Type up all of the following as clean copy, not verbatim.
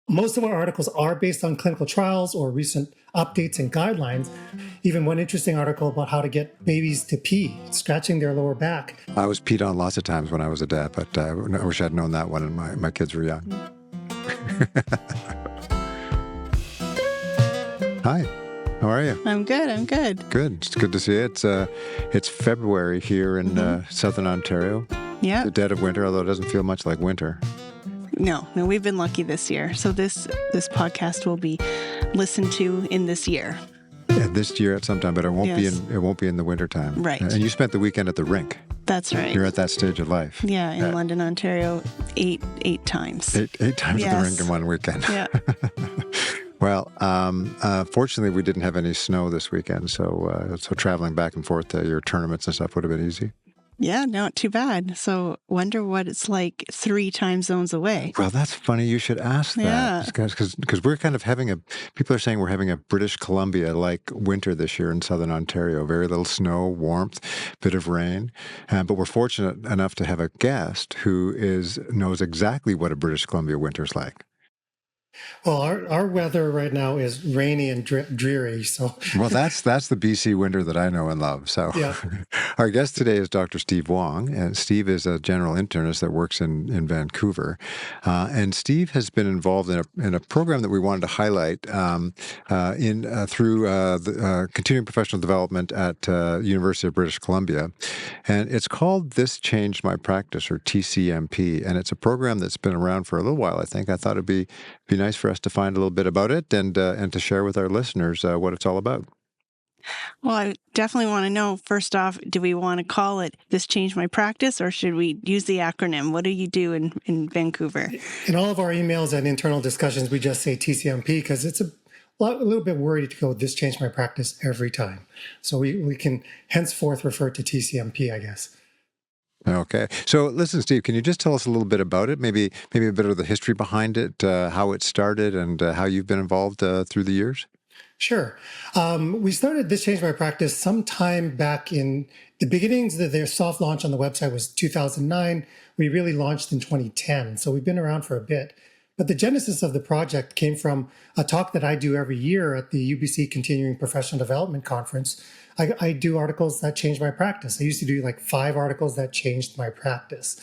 Most of our articles are based on clinical trials or recent updates and guidelines. Even one interesting article about how to get babies to pee, scratching their lower back. I was peed on lots of times when I was a dad, but I wish I'd known that when my kids were young. Hi, how are you? I'm good. Good. It's good to see you. It's February here in Southern Ontario. Yeah. The dead of winter, although it doesn't feel much like winter. No, we've been lucky this year. So this podcast will be listened to in this year. Yeah, this year at some time, but it won't be in the winter time. Right. And you spent the weekend at the rink. That's right. You're at that stage of life. Yeah, in London, Ontario, eight times. Eight times at the rink in one weekend. Yeah. Well, fortunately, we didn't have any snow this weekend, so traveling back and forth to your tournaments and stuff would have been easy. Yeah, not too bad. So wonder what it's like 3 time zones away. Well, that's funny. You should ask that. Because we're kind of people are saying we're having a British Columbia-like winter this year in Southern Ontario. Very little snow, warmth, bit of rain. But we're fortunate enough to have a guest who knows exactly what a British Columbia winter's like. Well, our weather right now is rainy and dreary. So, well, that's the BC winter that I know and love. So, yeah. Our guest today is Dr. Steve Wong, and Steve is a general internist that works in Vancouver. And Steve has been involved in a program that we wanted to highlight through the continuing professional development at University of British Columbia, and it's called This Changed My Practice, or TCMP, and it's a program that's been around for a little while. I think I thought it'd be nice for us to find a little bit about it and to share with our listeners what it's all about. Well, I definitely want to know, first off, do we want to call it This Changed My Practice, or should we use the acronym? What do you do in Vancouver? In all of our emails and internal discussions, we just say TCMP because it's a little bit worried to go, This Changed My Practice every time. So we can henceforth refer to TCMP, I guess. Okay. So listen, Steve, can you just tell us a little bit about it? Maybe a bit of the history behind it, how it started, and how you've been involved through the years? Sure. We started This Changed My Practice sometime back in the beginnings. Their soft launch on the website was 2009. We really launched in 2010. So we've been around for a bit. But the genesis of the project came from a talk that I do every year at the UBC Continuing Professional Development Conference. I do articles that change my practice. I used to do like 5 articles that changed my practice.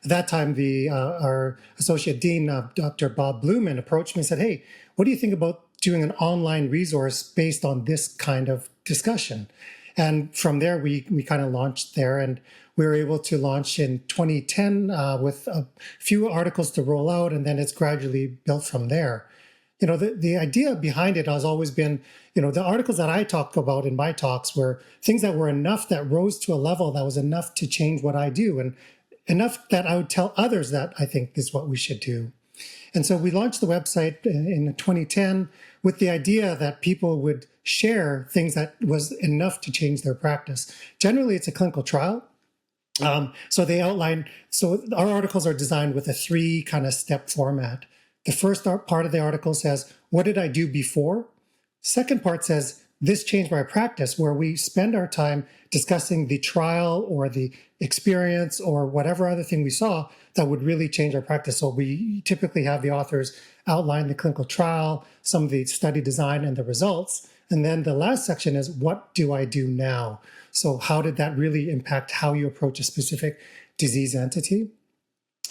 At that time, our associate dean, Dr. Bob Blumen, approached me and said, "Hey, what do you think about doing an online resource based on this kind of discussion?" And from there, we kind of launched there, and we were able to launch in 2010 with a few articles to roll out, and then it's gradually built from there. You know, the idea behind it has always been, the articles that I talk about in my talks were things that were enough that rose to a level that was enough to change what I do, and enough that I would tell others that I think this is what we should do. And so we launched the website in 2010 with the idea that people would share things that was enough to change their practice. Generally, it's a clinical trial. So our articles are designed with a 3 kind of step format. The first part of the article says, what did I do before? Second part says, this changed my practice, where we spend our time discussing the trial or the experience or whatever other thing we saw that would really change our practice. So we typically have the authors outline the clinical trial, some of the study design and the results. And then the last section is, what do I do now? So how did that really impact how you approach a specific disease entity?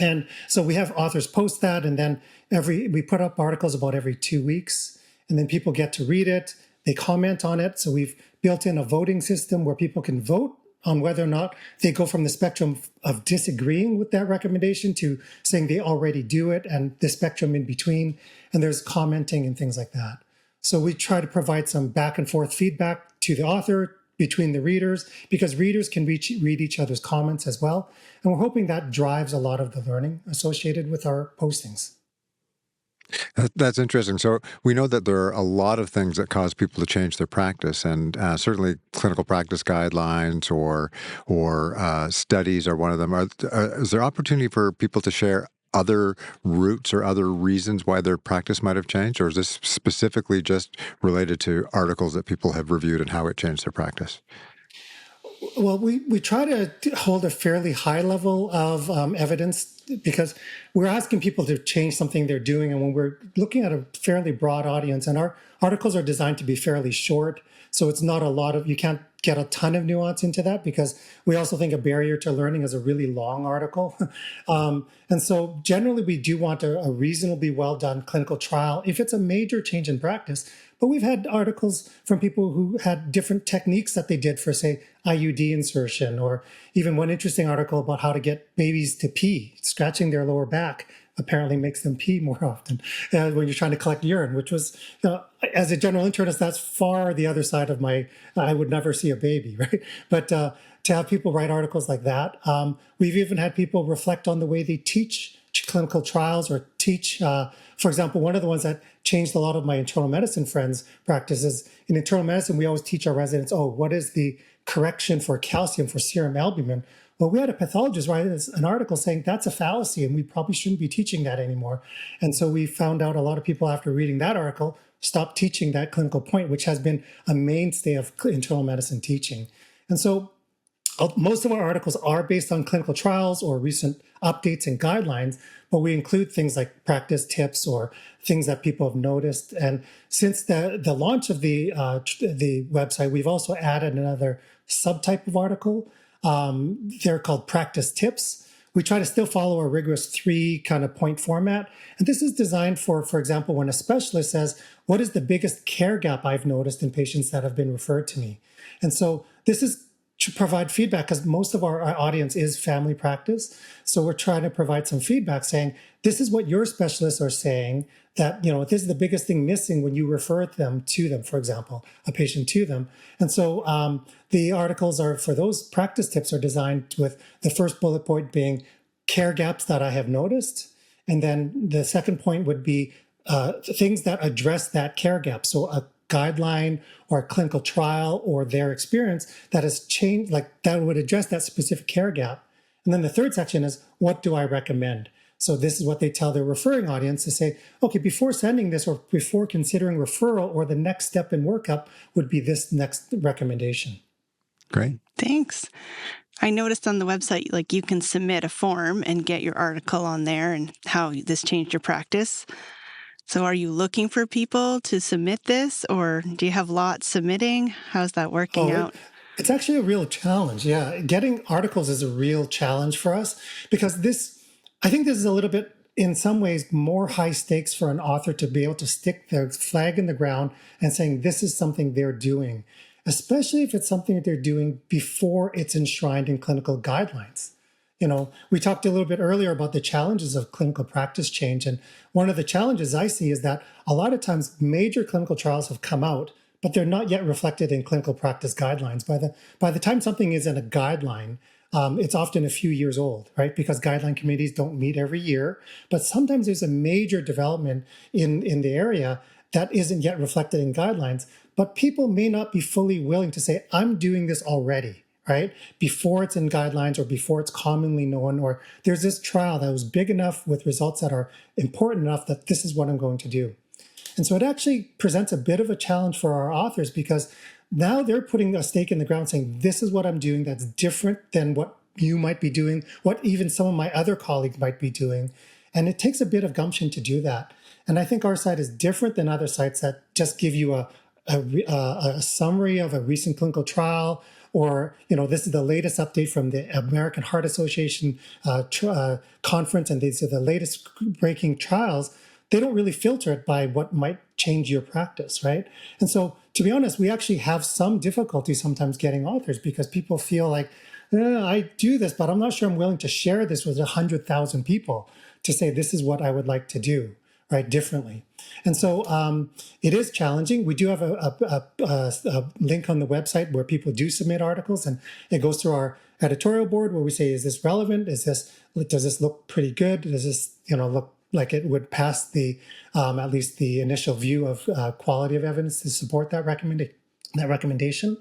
And so we have authors post that, and then we put up articles about every 2 weeks, and then people get to read it. They comment on it. So we've built in a voting system where people can vote on whether or not they go from the spectrum of disagreeing with that recommendation to saying they already do it, and the spectrum in between. And there's commenting and things like that. So we try to provide some back and forth feedback to the author, between the readers, because readers can read each other's comments as well. And we're hoping that drives a lot of the learning associated with our postings. That's interesting. So we know that there are a lot of things that cause people to change their practice, and certainly clinical practice guidelines or studies are one of them. Is there opportunity for people to share other routes or other reasons why their practice might have changed, or is this specifically just related to articles that people have reviewed and how it changed their practice? Well, we try to hold a fairly high level of evidence because we're asking people to change something they're doing. And when we're looking at a fairly broad audience, and our articles are designed to be fairly short, so it's not a lot of, you can't get a ton of nuance into that because we also think a barrier to learning is a really long article. And so generally we do want a reasonably well done clinical trial if it's a major change in practice. But we've had articles from people who had different techniques that they did for, say, IUD insertion, or even one interesting article about how to get babies to pee. Scratching their lower back apparently makes them pee more often when you're trying to collect urine, which was, as a general internist, that's far the other side of I would never see a baby, right? But to have people write articles like that, we've even had people reflect on the way they teach clinical trials or teach, for example, one of the ones that changed a lot of my internal medicine friends' practices. In internal medicine, we always teach our residents, what is the correction for calcium for serum albumin? Well, we had a pathologist write an article saying that's a fallacy and we probably shouldn't be teaching that anymore. And so we found out a lot of people after reading that article stopped teaching that clinical point, which has been a mainstay of internal medicine teaching. And so most of our articles are based on clinical trials or recent updates and guidelines, but we include things like practice tips or things that people have noticed. And since the launch of the website, we've also added another subtype of article. They're called practice tips. We try to still follow a rigorous 3 kind of point format. And this is designed for example, when a specialist says, what is the biggest care gap I've noticed in patients that have been referred to me? And so this is to provide feedback because most of our audience is family practice. So we're trying to provide some feedback saying, this is what your specialists are saying that, this is the biggest thing missing when you refer them to them, for example, a patient to them. And so the articles are for those practice tips are designed with the first bullet point being care gaps that I have noticed. And then the second point would be things that address that care gap. So a guideline or a clinical trial or their experience that has changed, like that would address that specific care gap. And then the third section is, what do I recommend? So this is what they tell their referring audience to say, okay, before sending this or before considering referral or the next step in workup would be this next recommendation. Great. Thanks. I noticed on the website, like you can submit a form and get your article on there and how this changed your practice. So are you looking for people to submit this, or do you have lots submitting? How's that working out? It's actually a real challenge. Yeah. Getting articles is a real challenge for us because I think this is a little bit, in some ways, more high stakes for an author to be able to stick their flag in the ground and saying this is something they're doing, especially if it's something that they're doing before it's enshrined in clinical guidelines. We talked a little bit earlier about the challenges of clinical practice change. And one of the challenges I see is that a lot of times major clinical trials have come out, but they're not yet reflected in clinical practice guidelines. By the time something is in a guideline, it's often a few years old, right? Because guideline committees don't meet every year. But sometimes there's a major development in the area that isn't yet reflected in guidelines. But people may not be fully willing to say, I'm doing this already, right? Before it's in guidelines or before it's commonly known, or there's this trial that was big enough with results that are important enough that this is what I'm going to do. And so it actually presents a bit of a challenge for our authors because now they're putting a stake in the ground saying, this is what I'm doing that's different than what you might be doing, what even some of my other colleagues might be doing. And it takes a bit of gumption to do that. And I think our site is different than other sites that just give you a summary of a recent clinical trial, or, this is the latest update from the American Heart Association conference, and these are the latest breaking trials. They don't really filter it by what might change your practice, right? And so, to be honest, we actually have some difficulty sometimes getting authors because people feel like, I do this, but I'm not sure I'm willing to share this with 100,000 people to say this is what I would like to do, right, differently. And so it is challenging. We do have a link on the website where people do submit articles, and it goes through our editorial board where we say, is this relevant? Does this look pretty good? Does this, look like it would pass the at least the initial view of quality of evidence to support that recommendation?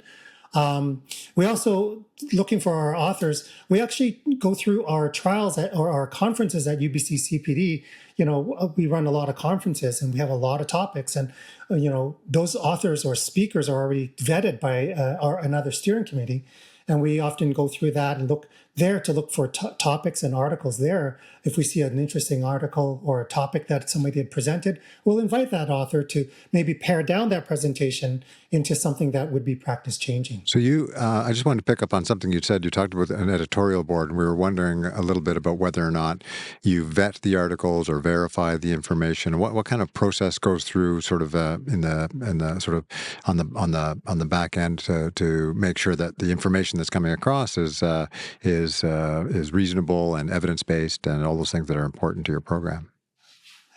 We also, looking for our authors, we actually go through our trials or our conferences at UBC CPD. We run a lot of conferences and we have a lot of topics, and those authors or speakers are already vetted by another steering committee. And we often go through that and look there to look for topics and articles there. If we see an interesting article or a topic that somebody had presented, we'll invite that author to maybe pare down that presentation into something that would be practice changing. So I just wanted to pick up on something you said. You talked about an editorial board, and we were wondering a little bit about whether or not you vet the articles or verify the information. What kind of process goes through, sort of in the sort of on the back end to make sure that the information that's coming across is reasonable and evidence based and all those things that are important to your program.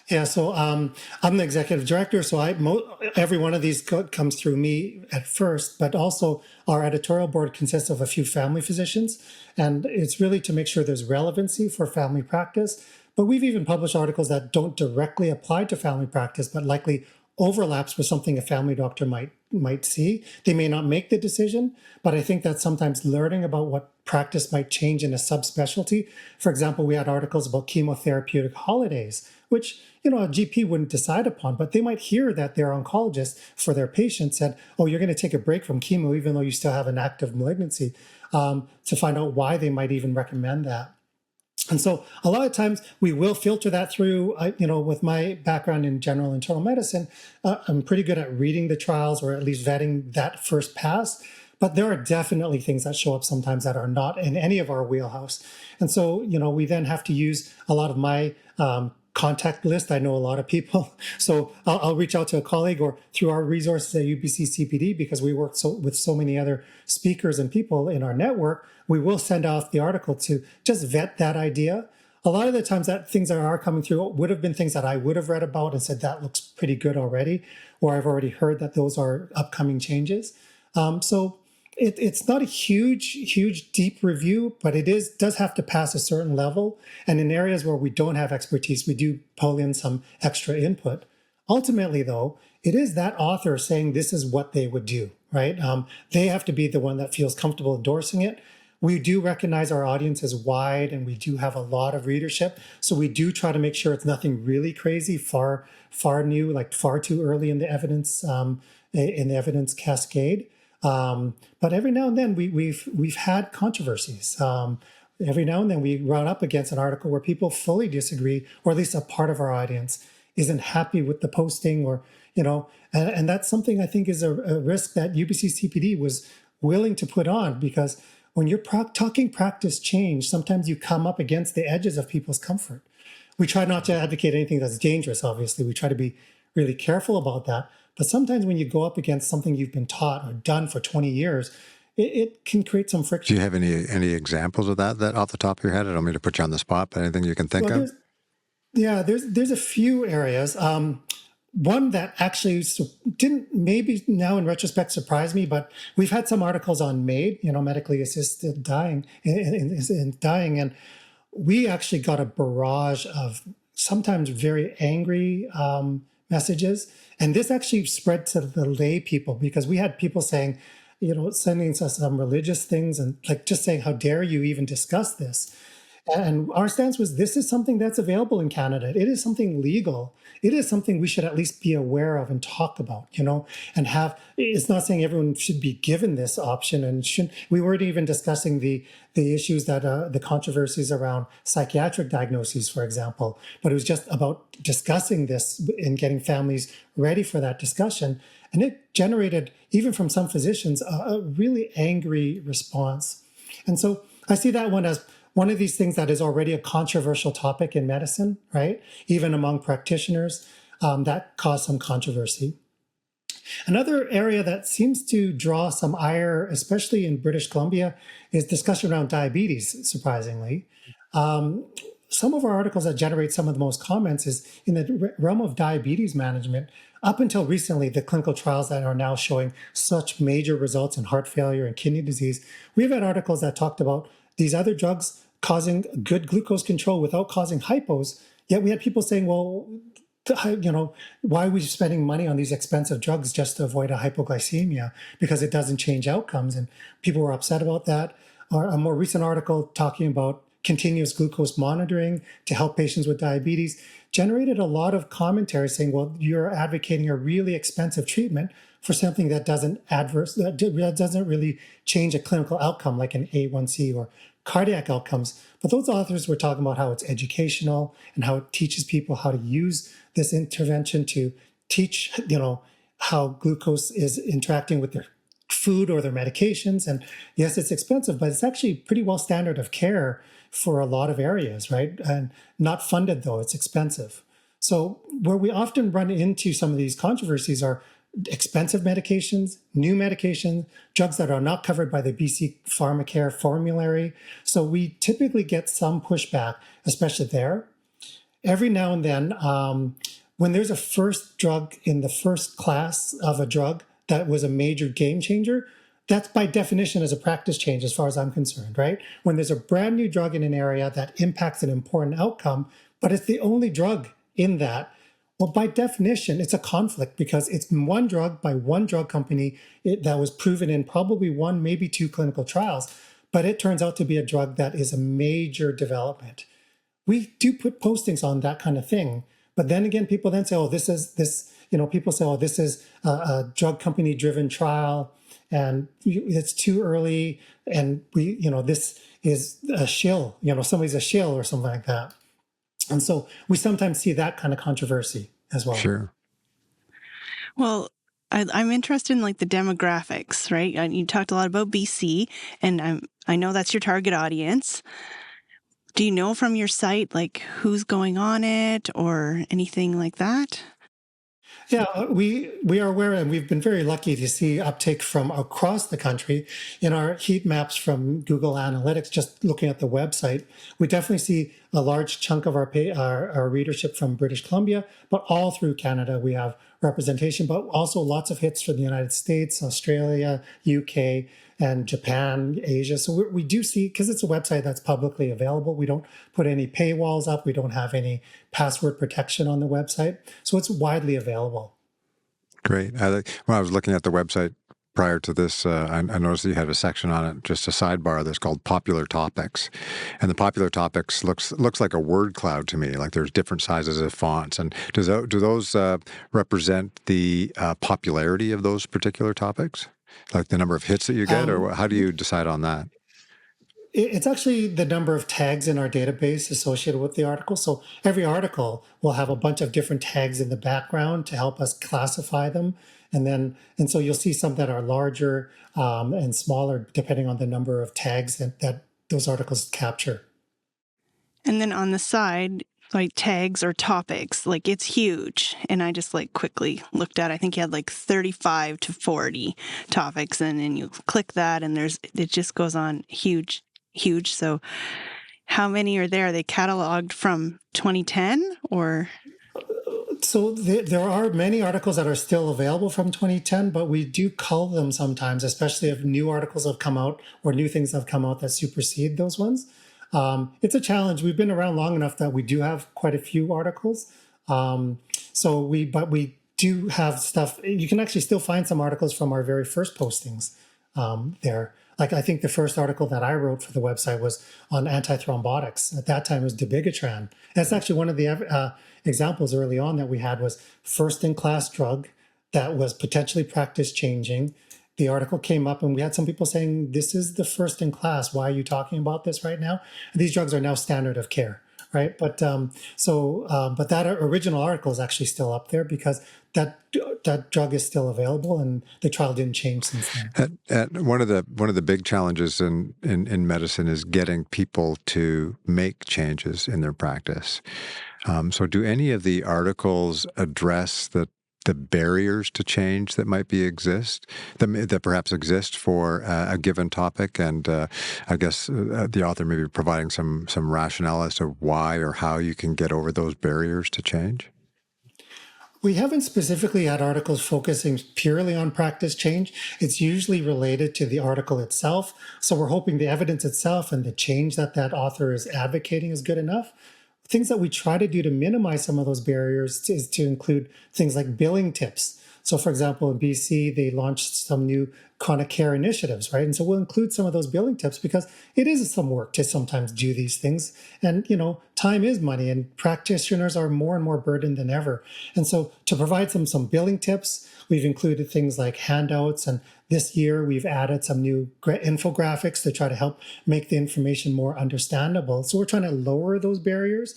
Yeah, so I'm the executive director, so every one of these comes through me at first, but also our editorial board consists of a few family physicians, and it's really to make sure there's relevancy for family practice. But we've even published articles that don't directly apply to family practice, but likely overlaps with something a family doctor might see. They may not make the decision, but I think that sometimes learning about what practice might change in a subspecialty. For example, we had articles about chemotherapeutic holidays, which a GP wouldn't decide upon, but they might hear that their oncologist for their patient said, "Oh, you're going to take a break from chemo, even though you still have an active malignancy," to find out why they might even recommend that. And so a lot of times we will filter that through, with my background in general internal medicine, I'm pretty good at reading the trials or at least vetting that first pass. But there are definitely things that show up sometimes that are not in any of our wheelhouse. And so, we then have to use a lot of my contact list. I know a lot of people. So I'll reach out to a colleague or through our resources at UBC CPD, because we work with so many other speakers and people in our network. We will send off the article to just vet that idea. A lot of the times that things that are coming through would have been things that I would have read about and said, that looks pretty good already, or I've already heard that those are upcoming changes. So it's not a huge, deep review, but it does have to pass a certain level. And in areas where we don't have expertise, we do pull in some extra input. Ultimately, though, it is that author saying this is what they would do, right? They have to be the one that feels comfortable endorsing it. We do recognize our audience is wide and we do have a lot of readership. So we do try to make sure it's nothing really crazy, far new, like far too early in the evidence cascade. But every now and then we've had controversies. Every now and then we run up against an article where people fully disagree, or at least a part of our audience isn't happy with the posting, or and that's something I think is a risk that UBC CPD was willing to put on, because when you're talking practice change, sometimes you come up against the edges of people's comfort. We try not to advocate anything that's dangerous, obviously. We try to be really careful about that. But sometimes when you go up against something you've been taught or done for 20 years, it can create some friction. Do you have any examples of that off the top of your head? I don't mean to put you on the spot, but anything you can think of? There's a few areas. One that actually didn't, maybe now in retrospect, surprise me, but we've had some articles on MAID, medically assisted dying, in dying, and we actually got a barrage of sometimes very angry messages. And this actually spread to the lay people, because we had people saying, sending us some religious things and just saying, how dare you even discuss this? And our stance was, this is something that's available in Canada. It is something legal. It is something we should at least be aware of and talk about, and have. It's not saying everyone should be given this option, and we weren't even discussing the issues that the controversies around psychiatric diagnoses, for example, but it was just about discussing this and getting families ready for that discussion. And it generated, even from some physicians, a really angry response. And so I see that one as one of these things that is already a controversial topic in medicine, right? Even among practitioners, that caused some controversy. Another area that seems to draw some ire, especially in British Columbia, is discussion around diabetes, surprisingly. Some of our articles that generate some of the most comments is in the realm of diabetes management. Up until recently, the clinical trials that are now showing such major results in heart failure and kidney disease, we've had articles that talked about these other drugs causing good glucose control without causing hypos. Yet we had people saying, well, why are we spending money on these expensive drugs just to avoid a hypoglycemia? Because it doesn't change outcomes. And people were upset about that. Or a more recent article talking about continuous glucose monitoring to help patients with diabetes, generated a lot of commentary saying, well, you're advocating a really expensive treatment for something that doesn't really change a clinical outcome like an A1C or cardiac outcomes. But those authors were talking about how it's educational and how it teaches people how to use this intervention to teach, how glucose is interacting with their food or their medications. And yes, it's expensive, but it's actually pretty well standard of care for a lot of areas, right? And not funded though, it's expensive. So where we often run into some of these controversies are expensive medications, new medications, drugs that are not covered by the BC Pharmacare formulary. So we typically get some pushback, especially there. Every now and then, when there's a first drug in the first class of a drug that was a major game changer, that's by definition is a practice change as far as I'm concerned, right? When there's a brand new drug in an area that impacts an important outcome, but it's the only drug in that, well, by definition, it's a conflict because it's one drug by one drug company that was proven in probably one, maybe two clinical trials, but it turns out to be a drug that is a major development. We do put postings on that kind of thing, but then again, people then say, oh, people say, oh, this is a drug company driven trial and it's too early. And this is a shill, somebody's a shill or something like that. And so we sometimes see that kind of controversy as well. Sure. Well, I'm interested in like the demographics, right? And you talked a lot about BC, and I know that's your target audience. Do you know from your site like who's going on it or anything like that? Yeah, we are aware, and we've been very lucky to see uptake from across the country. In our heat maps from Google Analytics, just looking at the website, we definitely see a large chunk of our readership from British Columbia, but all through Canada we have representation, but also lots of hits from the United States, Australia, UK, and Japan, Asia. So we do see, because it's a website that's publicly available, we don't put any paywalls up, we don't have any password protection on the website. So it's widely available. Great. When I was looking at the website prior to this, I noticed that you had a section on it, just a sidebar that's called Popular Topics. And the Popular Topics looks like a word cloud to me, like there's different sizes of fonts. And do those represent the popularity of those particular topics? Like the number of hits that you get, or how do you decide on that? It's actually the number of tags in our database associated with the article. So every article will have a bunch of different tags in the background to help us classify them. And so you'll see some that are larger and smaller depending on the number of tags that those articles capture. And then on the side, like tags or topics, like it's huge. And I just like quickly looked at, I think you had like 35 to 40 topics, and then you click that and it just goes on huge. So how many are there? Are they cataloged from 2010 or? So there are many articles that are still available from 2010, but we do cull them sometimes, especially if new articles have come out or new things have come out that supersede those ones. It's a challenge. We've been around long enough that we do have quite a few articles. But we do have stuff. You can actually still find some articles from our very first postings there. Like I think the first article that I wrote for the website was on antithrombotics. At that time it was dabigatran. That's actually one of the examples early on that we had was first-in-class drug that was potentially practice-changing. The article came up and we had some people saying, this is the first in class. Why are you talking about this right now? And these drugs are now standard of care, right? But that original article is actually still up there because that drug is still available and the trial didn't change since then. One of the big challenges in medicine is getting people to make changes in their practice. So do any of the articles address the barriers to change that might that perhaps exist for a given topic? And I guess the author may be providing some rationale as to why or how you can get over those barriers to change. We haven't specifically had articles focusing purely on practice change. It's usually related to the article itself. So we're hoping the evidence itself and the change that author is advocating is good enough. Things that we try to do to minimize some of those barriers is to include things like billing tips. So, for example, in BC, they launched some new chronic care initiatives, right? And so we'll include some of those billing tips because it is some work to sometimes do these things. And, time is money, and practitioners are more and more burdened than ever. And so to provide some billing tips, we've included things like handouts. And this year, we've added some new infographics to try to help make the information more understandable. So we're trying to lower those barriers.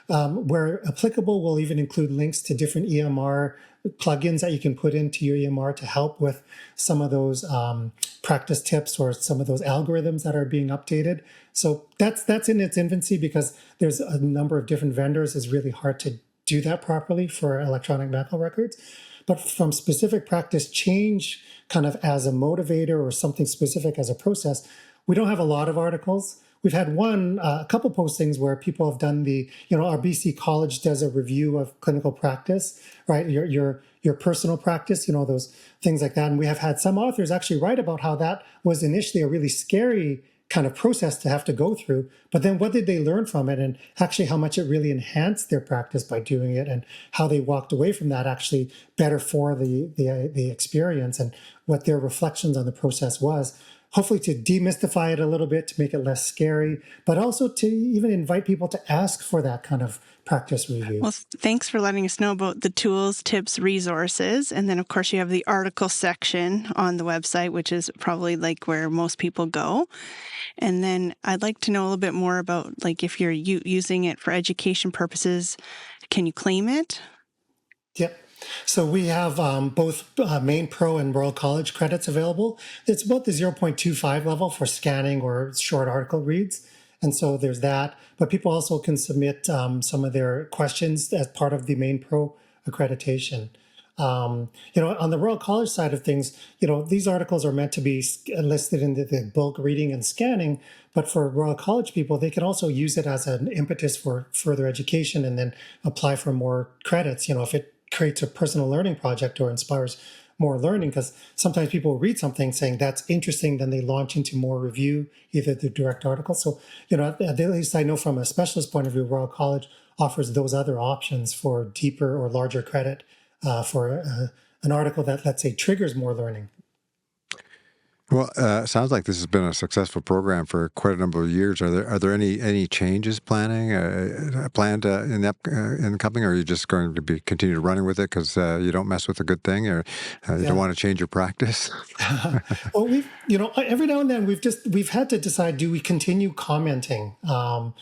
Where applicable, we'll even include links to different EMR plugins that you can put into your EMR to help with some of those practice tips or some of those algorithms that are being updated. So that's in its infancy because there's a number of different vendors. It's really hard to do that properly for electronic medical records. But from specific practice change kind of as a motivator or something specific as a process, we don't have a lot of articles. We've had a couple postings where people have done our BC College does a review of clinical practice, right? Your personal practice, those things like that. And we have had some authors actually write about how that was initially a really scary kind of process to have to go through, but then what did they learn from it, and actually how much it really enhanced their practice by doing it, and how they walked away from that actually better for the experience, and what their reflections on the process was. Hopefully to demystify it a little bit, to make it less scary, but also to even invite people to ask for that kind of practice review. Well, thanks for letting us know about the tools, tips, resources. And then, of course, you have the article section on the website, which is probably like where most people go. And then I'd like to know a little bit more about, like, if you're using it for education purposes, can you claim it? Yep. So we have both Main Pro and Royal College credits available. It's about the 0.25 level for scanning or short article reads. And so there's that. But people also can submit some of their questions as part of the Main Pro accreditation. On the Royal College side of things, these articles are meant to be listed in the bulk reading and scanning. But for Royal College people, they can also use it as an impetus for further education and then apply for more credits, if it creates a personal learning project or inspires more learning, because sometimes people read something saying that's interesting, then they launch into more review, either the direct article. So, at least I know from a specialist point of view, Royal College offers those other options for deeper or larger credit for an article that, let's say, triggers more learning. Well, sounds like this has been a successful program for quite a number of years. Are there any changes planned in coming, or are you just going to be continue running with it because you don't mess with a good thing, or you don't want to change your practice? Well, every now and then we've had to decide: do we continue commenting? Over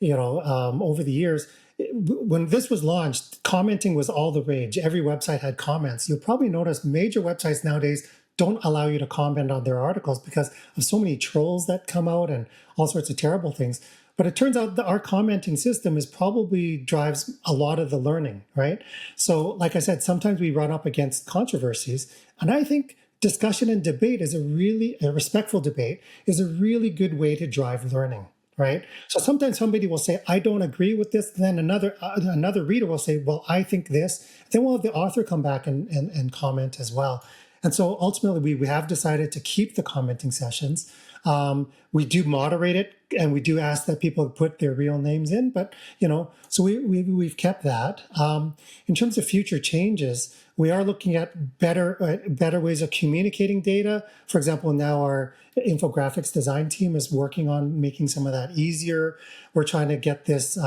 the years. When this was launched, commenting was all the rage. Every website had comments. You'll probably notice major websites nowadays don't allow you to comment on their articles because of so many trolls that come out and all sorts of terrible things. But it turns out that our commenting system probably drives a lot of the learning, right? So, like I said, sometimes we run up against controversies. And I think discussion and debate a respectful debate is a really good way to drive learning. Right. So sometimes somebody will say, I don't agree with this. Then another reader will say, well, I think this. Then we'll have the author come back and comment as well. And so ultimately, we have decided to keep the commenting sessions. We do moderate it, and we do ask that people put their real names in. But, so we've kept that. In terms of future changes, we are looking at better ways of communicating data. For example, now our infographics design team is working on making some of that easier. We're trying to get this,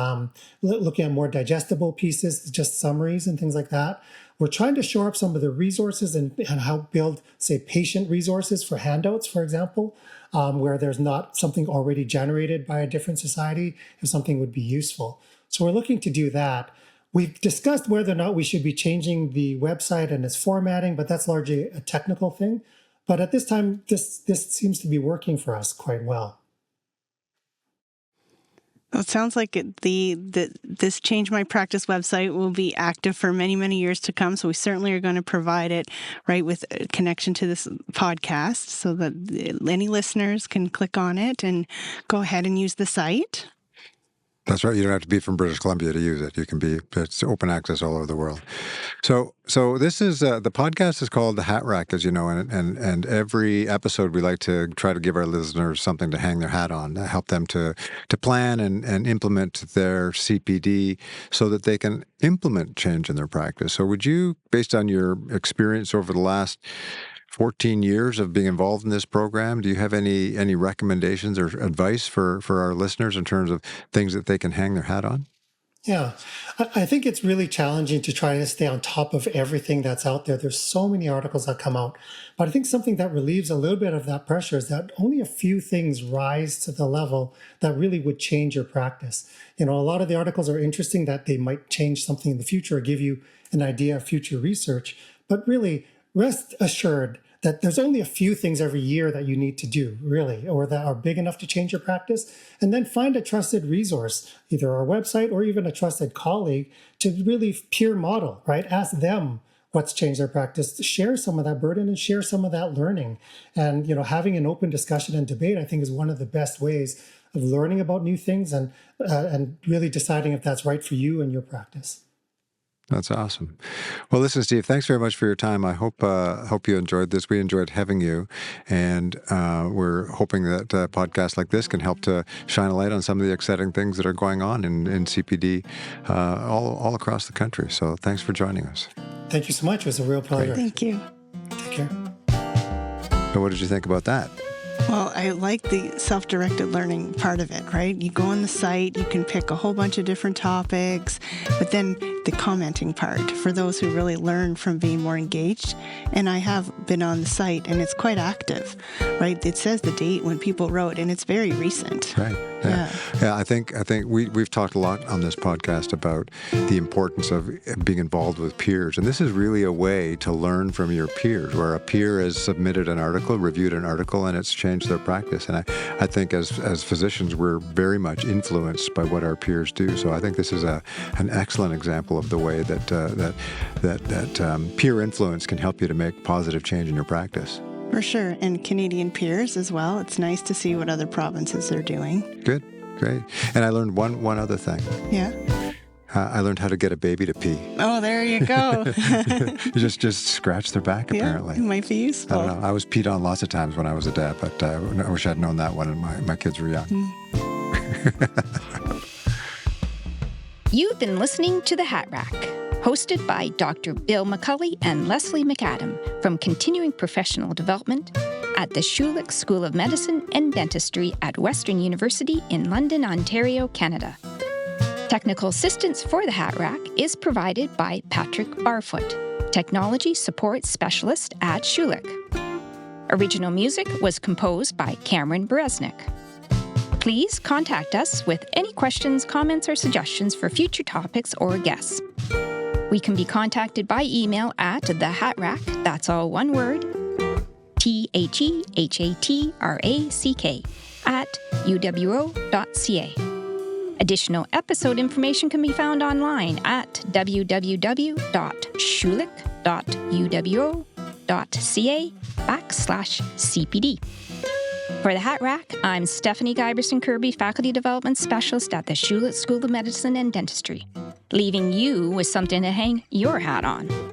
looking at more digestible pieces, just summaries and things like that. We're trying to shore up some of the resources and help build, say, patient resources for handouts, for example, where there's not something already generated by a different society, if something would be useful. So we're looking to do that. We've discussed whether or not we should be changing the website and its formatting, but that's largely a technical thing. But at this time, this seems to be working for us quite well. Well, it sounds like this Change My Practice website will be active for many, many years to come. So we certainly are going to provide it right with a connection to this podcast so that any listeners can click on it and go ahead and use the site. That's right. You don't have to be from British Columbia to use it. It's open access all over the world. So this is the podcast is called The Hat Rack, as you know, and every episode we like to try to give our listeners something to hang their hat on, to help them to plan and implement their CPD so that they can implement change in their practice. So would you, based on your experience over the last 14 years of being involved in this program, do you have any recommendations or advice for our listeners in terms of things that they can hang their hat on? Yeah, I think it's really challenging to try to stay on top of everything that's out there. There's so many articles that come out. But I think something that relieves a little bit of that pressure is that only a few things rise to the level that really would change your practice. A lot of the articles are interesting that they might change something in the future or give you an idea of future research. But really, rest assured that there's only a few things every year that you need to do, really, or that are big enough to change your practice. And then find a trusted resource, either our website or even a trusted colleague, to really peer model, right? Ask them what's changed their practice, to share some of that burden and share some of that learning. And, having an open discussion and debate, I think, is one of the best ways of learning about new things and really deciding if that's right for you and your practice. That's awesome. Well, listen, Steve, thanks very much for your time. I hope you enjoyed this. We enjoyed having you, and we're hoping that podcasts like this can help to shine a light on some of the exciting things that are going on in CPD all across the country. So thanks for joining us. Thank you so much. It was a real pleasure. Thank you. Take care. So what did you think about that? Well, I like the self-directed learning part of it, right? You go on the site, you can pick a whole bunch of different topics, but then the commenting part for those who really learn from being more engaged. And I have been on the site and it's quite active, right? It says the date when people wrote and it's very recent. Right. Yeah. I think we've talked a lot on this podcast about the importance of being involved with peers. And this is really a way to learn from your peers, where a peer has submitted an article, reviewed an article, and it's changed their practice. And I think as physicians, we're very much influenced by what our peers do. So I think this is an excellent example of the way that peer influence can help you to make positive change in your practice. For sure. And Canadian peers as well. It's nice to see what other provinces are doing. Good. Great. And I learned one other thing. Yeah. I learned how to get a baby to pee. Oh, there you go. You just scratch their back, apparently. Yeah, it might be useful. I don't know. I was peed on lots of times when I was a dad, but I wish I'd known that when my kids were young. You've been listening to The Hat Rack, hosted by Dr. Bill McCulley and Leslie McAdam from Continuing Professional Development at the Schulich School of Medicine and Dentistry at Western University in London, Ontario, Canada. Technical assistance for The Hat Rack is provided by Patrick Barfoot, Technology Support Specialist at Schulich. Original music was composed by Cameron Beresnick. Please contact us with any questions, comments, or suggestions for future topics or guests. We can be contacted by email at thehatrack, that's all one word, THEHATRACK, @uwo.ca. Additional episode information can be found online at www.schulich.uwo.ca/CPD. For The Hat Rack, I'm Stephanie Giberson-Kirby, Faculty Development Specialist at the Schulich School of Medicine and Dentistry, leaving you with something to hang your hat on.